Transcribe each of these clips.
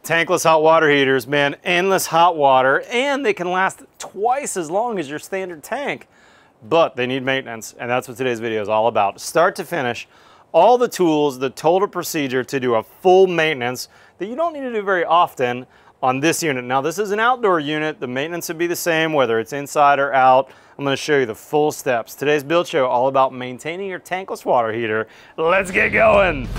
Tankless hot water heaters, man, endless hot water, and they can last twice as long as your standard tank, but they need maintenance, and that's what today's video is all about. Start to finish, all the tools, the total procedure to do a full maintenance that you don't need to do very often on this unit. Now, this is an outdoor unit. The maintenance would be the same whether it's inside or out. I'm going to show you the full steps. Today's build show all about maintaining your tankless water heater. Let's get going.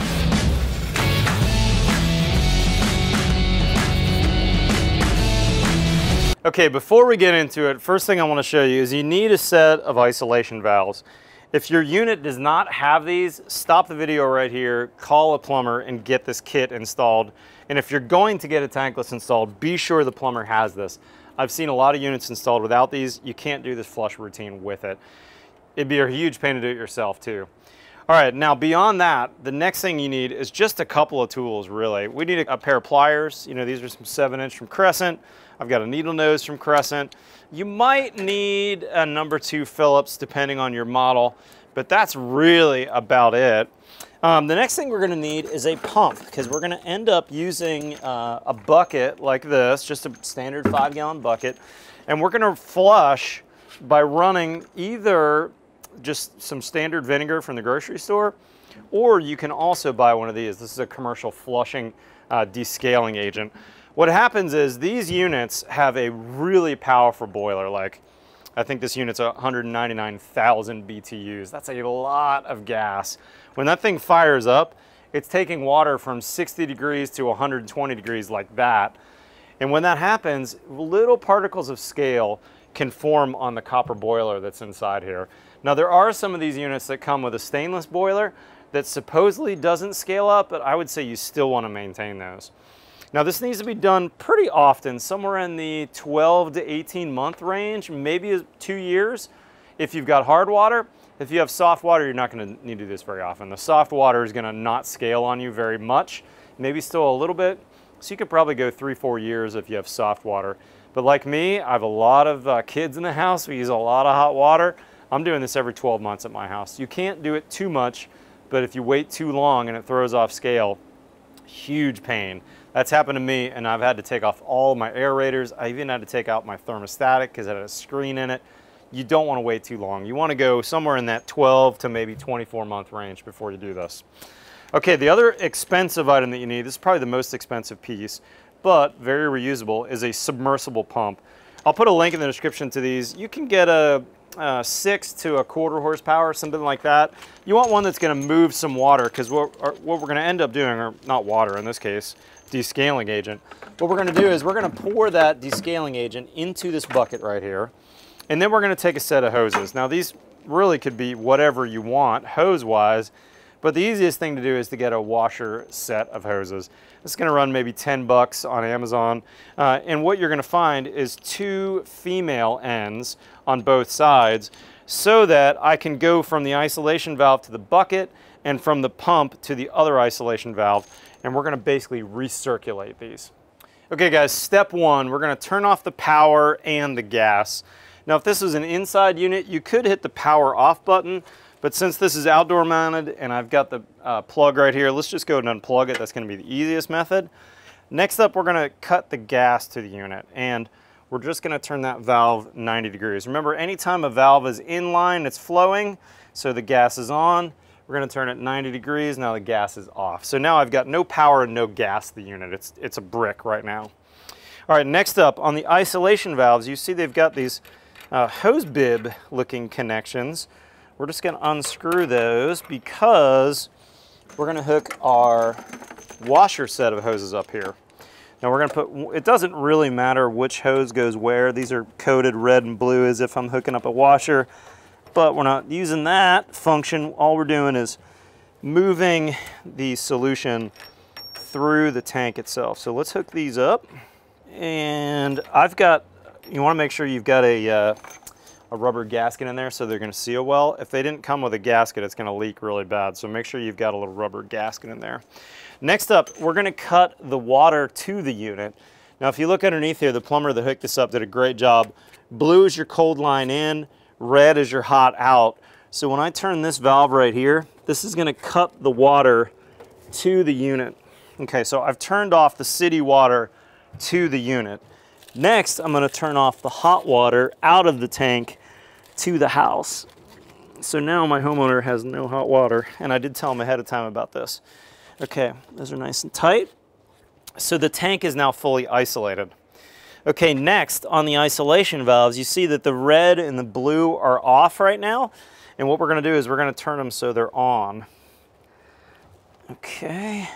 Okay, before we get into it, first thing I want to show you is you need a set of isolation valves. If your unit does not have these, stop the video right here, call a plumber and get this kit installed. And if you're going to get a tankless installed, be sure the plumber has this. I've seen a lot of units installed without these. You can't do this flush routine with it. It'd be a huge pain to do it yourself too. All right, now beyond that, the next thing you need is just a couple of tools, really. We need a pair of pliers. You know, these are some 7-inch from Crescent. I've got a needle nose from Crescent. You might need a number 2 Phillips depending on your model, but that's really about it. The next thing we're gonna need is a pump, because we're gonna end up using a bucket like this, just a standard 5-gallon bucket, and we're gonna flush by running either just some standard vinegar from the grocery store, or you can also buy one of these. This is a commercial flushing descaling agent. What happens is these units have a really powerful boiler. Like, I think this unit's 199,000 BTUs. That's a lot of gas. When that thing fires up, it's taking water from 60 degrees to 120 degrees like that. And when that happens, little particles of scale can form on the copper boiler that's inside here. Now, there are some of these units that come with a stainless boiler that supposedly doesn't scale up, but I would say you still want to maintain those. Now, this needs to be done pretty often, somewhere in the 12 to 18 month range, maybe 2 years if you've got hard water. If you have soft water, you're not going to need to do this very often. The soft water is going to not scale on you very much, maybe still a little bit. So you could probably go 3-4 years if you have soft water. But like me, I have a lot of kids in the house. We use a lot of hot water. I'm doing this every 12 months at my house. You can't do it too much, but if you wait too long and it throws off scale, huge pain. That's happened to me, and I've had to take off all of my aerators. I even had to take out my thermostatic because it had a screen in it. You don't want to wait too long. You want to go somewhere in that 12 to maybe 24 month range before you do this. Okay, the other expensive item that you need, this is probably the most expensive piece, but very reusable, is a submersible pump. I'll put a link in the description to these. You can get a 6 to 1/4 horsepower, something like that. You want one that's going to move some water, because what we're going to end up doing, or not water in this case, descaling agent. What we're going to do is we're going to pour that descaling agent into this bucket right here, and then we're going to take a set of hoses. Now, these really could be whatever you want hose-wise, but the easiest thing to do is to get a washer set of hoses. It's going to run maybe 10 bucks on Amazon, and what you're going to find is 2 female ends on both sides, so that I can go from the isolation valve to the bucket and from the pump to the other isolation valve, and we're going to basically recirculate these. Okay guys, step 1, we're going to turn off the power and the gas. Now, if this was an inside unit, you could hit the power off button, but since this is outdoor mounted and I've got the plug right here, let's just go and unplug it. That's going to be the easiest method. Next up, we're going to cut the gas to the unit, and we're just going to turn that valve 90 degrees. Remember, anytime a valve is in line, it's flowing, so the gas is on. We're going to turn it 90 degrees. Now the gas is off. So now I've got no power and no gas to the unit. It's a brick right now. All right, next up, on the isolation valves, you see they've got these hose bib looking connections. We're just going to unscrew those because we're going to hook our washer set of hoses up here. Now we're going to put, it doesn't really matter which hose goes where. These are coated red and blue as if I'm hooking up a washer, but we're not using that function. All we're doing is moving the solution through the tank itself. So let's hook these up. And I've got, you want to make sure you've got a rubber gasket in there so they're going to seal well. If they didn't come with a gasket, it's going to leak really bad. So make sure you've got a little rubber gasket in there. Next up, we're going to cut the water to the unit. Now, if you look underneath here, the plumber that hooked this up did a great job. Blue is your cold line in, red is your hot out. So when I turn this valve right here, this is going to cut the water to the unit. Okay, so I've turned off the city water to the unit. Next, I'm gonna turn off the hot water out of the tank to the house. So now my homeowner has no hot water, and I did tell him ahead of time about this. Okay, those are nice and tight. So the tank is now fully isolated. Okay, next on the isolation valves, you see that the red and the blue are off right now. And what we're gonna do is we're gonna turn them so they're on. Okay.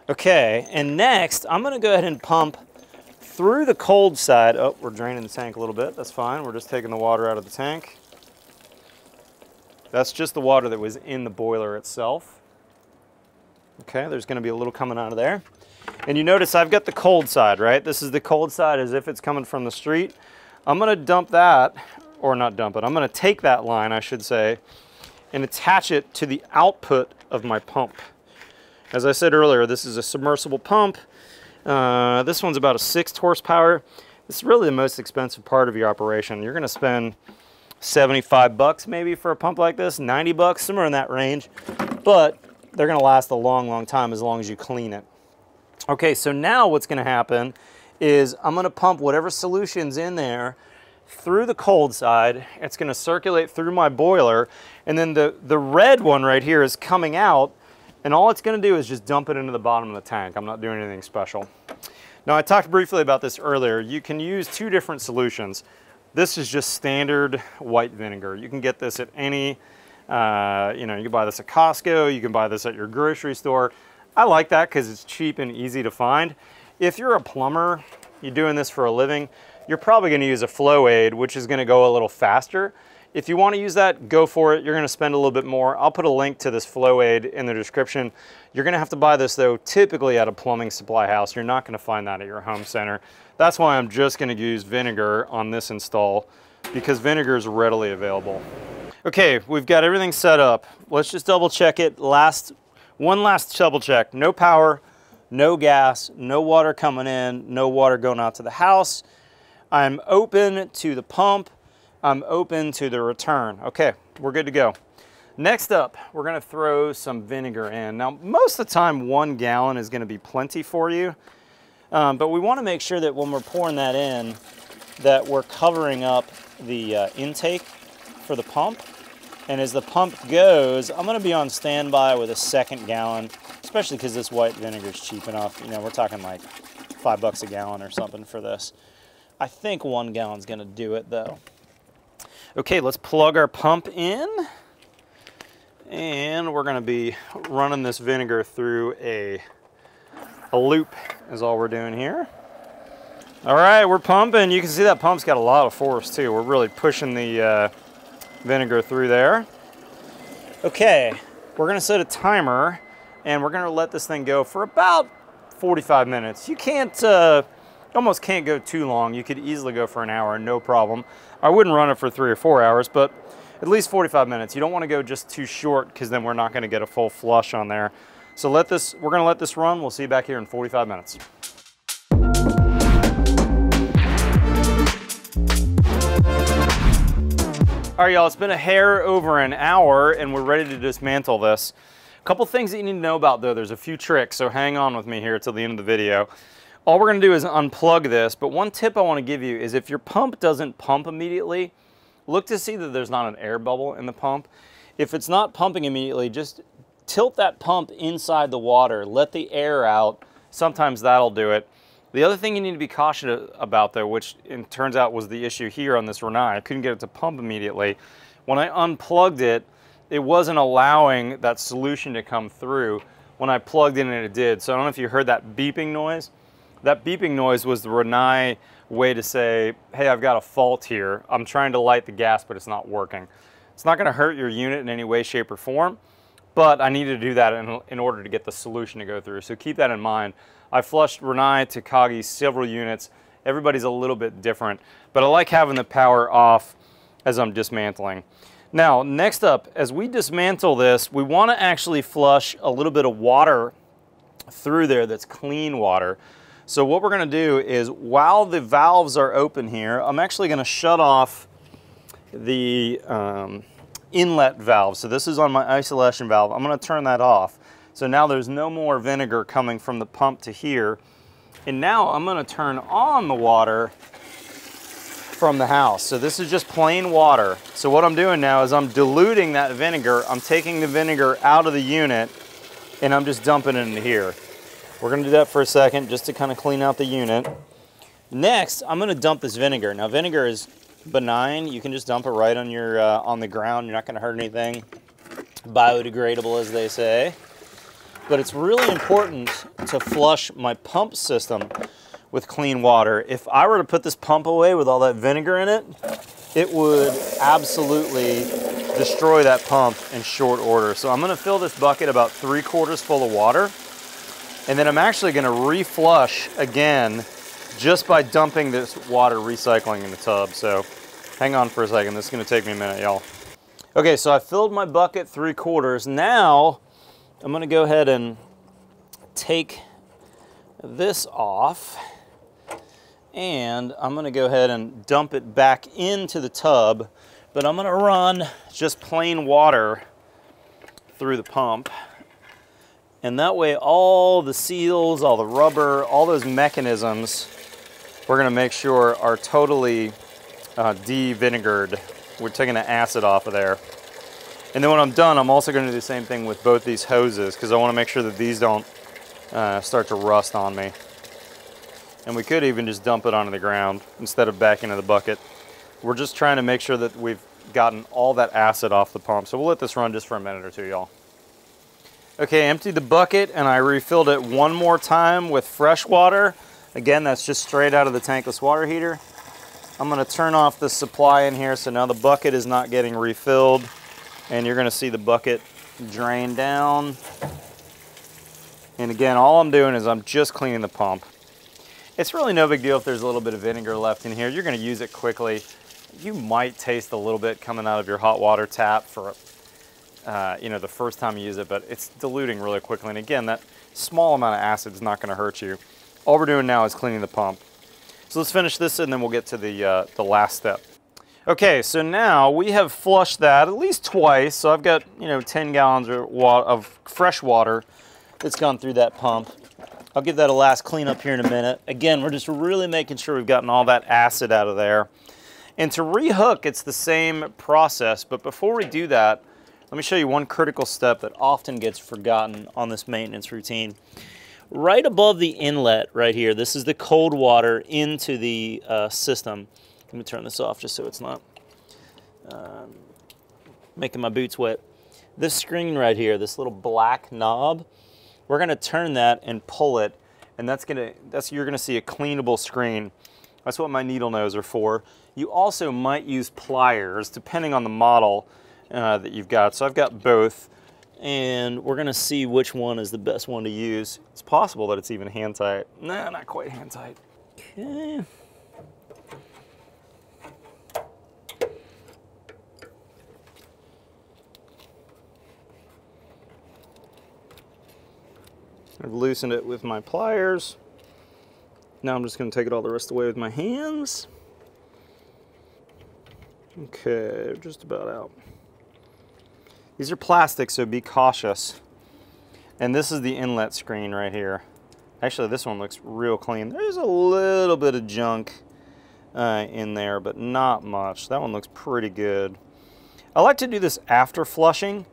Okay, and next I'm gonna go ahead and pump through the cold side. Oh, we're draining the tank a little bit. That's fine. We're just taking the water out of the tank. That's just the water that was in the boiler itself. Okay, there's going to be a little coming out of there. And you notice I've got the cold side, right? This is the cold side as if it's coming from the street. I'm going to dump that, or not dump it. I'm going to take that line, I should say, and attach it to the output of my pump. As I said earlier, this is a submersible pump. This one's about a 6 horsepower. It's really the most expensive part of your operation. You're gonna spend 75 bucks maybe for a pump like this, 90 bucks, somewhere in that range. But they're gonna last a long, long time as long as you clean it. Okay, so now what's gonna happen is I'm gonna pump whatever solution's in there through the cold side. It's gonna circulate through my boiler, and then the red one right here is coming out. And all it's going to do is just dump it into the bottom of the tank. I'm not doing anything special. Now, I talked briefly about this earlier. You can use 2 different solutions. This is just standard white vinegar. You can get this at any, you can buy this at Costco. You can buy this at your grocery store. I like that because it's cheap and easy to find. If you're a plumber, you're doing this for a living, you're probably going to use a flow aid, which is going to go a little faster. If you want to use that, go for it. You're going to spend a little bit more. I'll put a link to this flow aid in the description. You're going to have to buy this, though, typically at a plumbing supply house. You're not going to find that at your home center. That's why I'm just going to use vinegar on this install, because vinegar is readily available. Okay, we've got everything set up. Let's just double check it. One last double check. No power, no gas, no water coming in, no water going out to the house. I'm open to the pump. I'm open to the return. Okay, we're good to go. Next up, we're gonna throw some vinegar in. Now, most of the time, 1 gallon is gonna be plenty for you, but we wanna make sure that when we're pouring that in, that we're covering up the intake for the pump. And as the pump goes, I'm gonna be on standby with a 2nd gallon, especially because this white vinegar is cheap enough. You know, we're talking like $5 a gallon or something for this. I think 1 gallon's gonna do it though. Okay, let's plug our pump in, and we're gonna be running this vinegar through a loop is all we're doing here. All right, we're pumping. You can see that pump's got a lot of force too. We're really pushing the vinegar through there. Okay, we're gonna set a timer, and we're gonna let this thing go for about 45 minutes. You can't, almost can't go too long. You could easily go for an hour, no problem. I wouldn't run it for 3 or 4 hours, but at least 45 minutes. You don't want to go just too short, because then we're not going to get a full flush on there. So we're going to let this run. We'll see you back here in 45 minutes. All right, y'all, it's been a hair over an hour, and we're ready to dismantle this. A couple things that you need to know about, though. There's a few tricks, so hang on with me here till the end of the video. All we're going to do is unplug this, but one tip I want to give you is if your pump doesn't pump immediately, look to see that there's not an air bubble in the pump. If it's not pumping immediately, just tilt that pump inside the water, let the air out. Sometimes that'll do it. The other thing you need to be cautious about, though, which it turns out was the issue here on this Rinnai, I couldn't get it to pump immediately. When I unplugged it, it wasn't allowing that solution to come through. When I plugged in, and it did. So I don't know if you heard that beeping noise. That beeping noise was the Rinnai way to say, hey, I've got a fault here. I'm trying to light the gas, but it's not working. It's not gonna hurt your unit in any way, shape, or form, but I needed to do that in order to get the solution to go through. So keep that in mind. I flushed Rinnai, Takagi, several units. Everybody's a little bit different, but I like having the power off as I'm dismantling. Now, next up, as we dismantle this, we wanna actually flush a little bit of water through there that's clean water. So what we're gonna do is, while the valves are open here, I'm actually gonna shut off the inlet valve. So this is on my isolation valve. I'm gonna turn that off. So now there's no more vinegar coming from the pump to here. And now I'm gonna turn on the water from the house. So this is just plain water. So what I'm doing now is I'm diluting that vinegar. I'm taking the vinegar out of the unit and I'm just dumping it into here. We're gonna do that for a second just to kind of clean out the unit. Next, I'm gonna dump this vinegar. Now vinegar is benign. You can just dump it right on your on the ground. You're not gonna hurt anything. Biodegradable, as they say. But it's really important to flush my pump system with clean water. If I were to put this pump away with all that vinegar in it, it would absolutely destroy that pump in short order. So I'm gonna fill this bucket about 3/4 full of water, and then I'm actually gonna reflush again just by dumping this water recycling in the tub. So hang on for a second, this is gonna take me a minute, y'all. Okay, so I filled my bucket 3/4. Now I'm gonna go ahead and take this off, and I'm gonna go ahead and dump it back into the tub, but I'm gonna run just plain water through the pump. And that way all the seals, all the rubber, all those mechanisms, we're gonna make sure are totally de-vinegared. We're taking the acid off of there. And then when I'm done, I'm also gonna do the same thing with both these hoses because I wanna make sure that these don't start to rust on me. And we could even just dump it onto the ground instead of back into the bucket. We're just trying to make sure that we've gotten all that acid off the pump. So we'll let this run just for a minute or two, y'all. Okay, emptied the bucket and I refilled it one more time with fresh water. Again, that's just straight out of the tankless water heater. I'm gonna turn off the supply in here so now the bucket is not getting refilled, and you're gonna see the bucket drain down. And again, all I'm doing is I'm just cleaning the pump. It's really no big deal if there's a little bit of vinegar left in here. You're gonna use it quickly. You might taste a little bit coming out of your hot water tap for you know, the first time you use it, but it's diluting really quickly. And again, that small amount of acid is not gonna hurt you. All we're doing now is cleaning the pump. So let's finish this and then we'll get to the last step. Okay, so now we have flushed that at least twice. So I've got, you know, 10 gallons of fresh water that's gone through that pump. I'll give that a last cleanup here in a minute. Again, we're just really making sure we've gotten all that acid out of there. And to rehook, it's the same process. But before we do that, let me show you one critical step that often gets forgotten on this maintenance routine. Right above the inlet right here, this is the cold water into the system. Let me turn this off just so it's not making my boots wet. This screen right here, this little black knob, we're gonna turn that and pull it, and you're gonna see a cleanable screen. That's what my needle nose are for. You also might use pliers, depending on the model that you've got. So I've got both. And we're gonna see which one is the best one to use. It's possible that it's even hand tight. Nah, not quite hand tight. Okay. I've loosened it with my pliers. Now I'm just gonna take it all the rest away with my hands. Okay, just about out. These are plastic, so be cautious. And this is the inlet screen right here. Actually, this one looks real clean. There's a little bit of junk in there, but not much. That one looks pretty good. I like to do this after flushing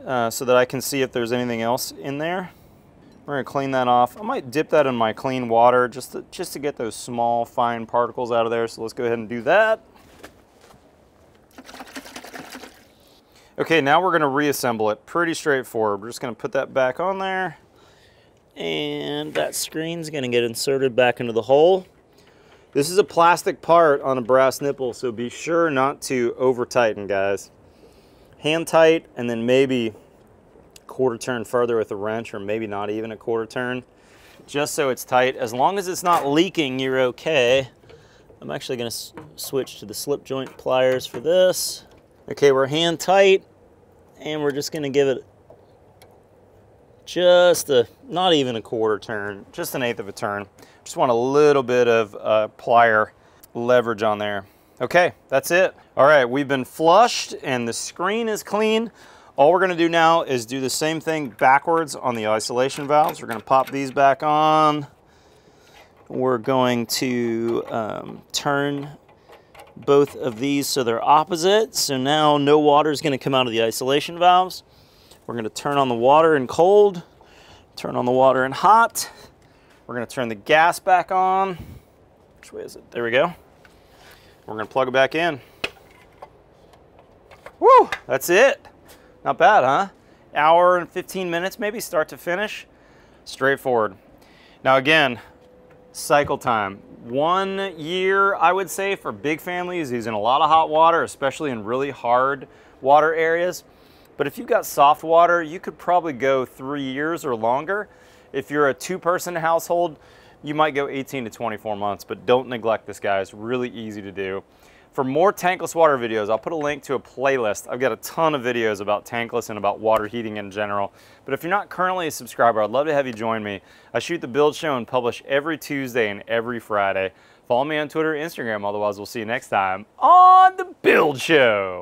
so that I can see if there's anything else in there. We're gonna clean that off. I might dip that in my clean water just to get those small, fine particles out of there. So let's go ahead and do that. Okay, now we're gonna reassemble it. Pretty straightforward. We're just gonna put that back on there, and that screen's gonna get inserted back into the hole. This is a plastic part on a brass nipple, so be sure not to over tighten, guys. Hand tight, and then maybe a quarter turn further with a wrench, or maybe not even a quarter turn, just so it's tight. As long as it's not leaking, you're okay. I'm actually gonna switch to the slip joint pliers for this. Okay, we're hand tight, and we're just gonna give it just not even a quarter turn, just 1/8 of a turn. Just want a little bit of plier leverage on there. Okay, that's it. All right, we've been flushed and the screen is clean. All we're gonna do now is do the same thing backwards on the isolation valves. We're gonna pop these back on. We're going to turn both of these so they're opposite. So now no water is gonna come out of the isolation valves. We're gonna turn on the water in cold, turn on the water in hot. We're gonna turn the gas back on. Which way is it? There we go. We're gonna plug it back in. Woo, that's it. Not bad, huh? Hour and 15 minutes maybe, start to finish. Straightforward. Now again, cycle time. 1 year, I would say, for big families using a lot of hot water, especially in really hard water areas. But if you've got soft water, you could probably go 3 years or longer. If you're a 2-person household, you might go 18 to 24 months, but don't neglect this, guys. Really easy to do. For more tankless water videos, I'll put a link to a playlist. I've got a ton of videos about tankless and about water heating in general. But if you're not currently a subscriber, I'd love to have you join me. I shoot the Build Show and publish every Tuesday and every Friday. Follow me on Twitter and Instagram, otherwise we'll see you next time on the Build Show.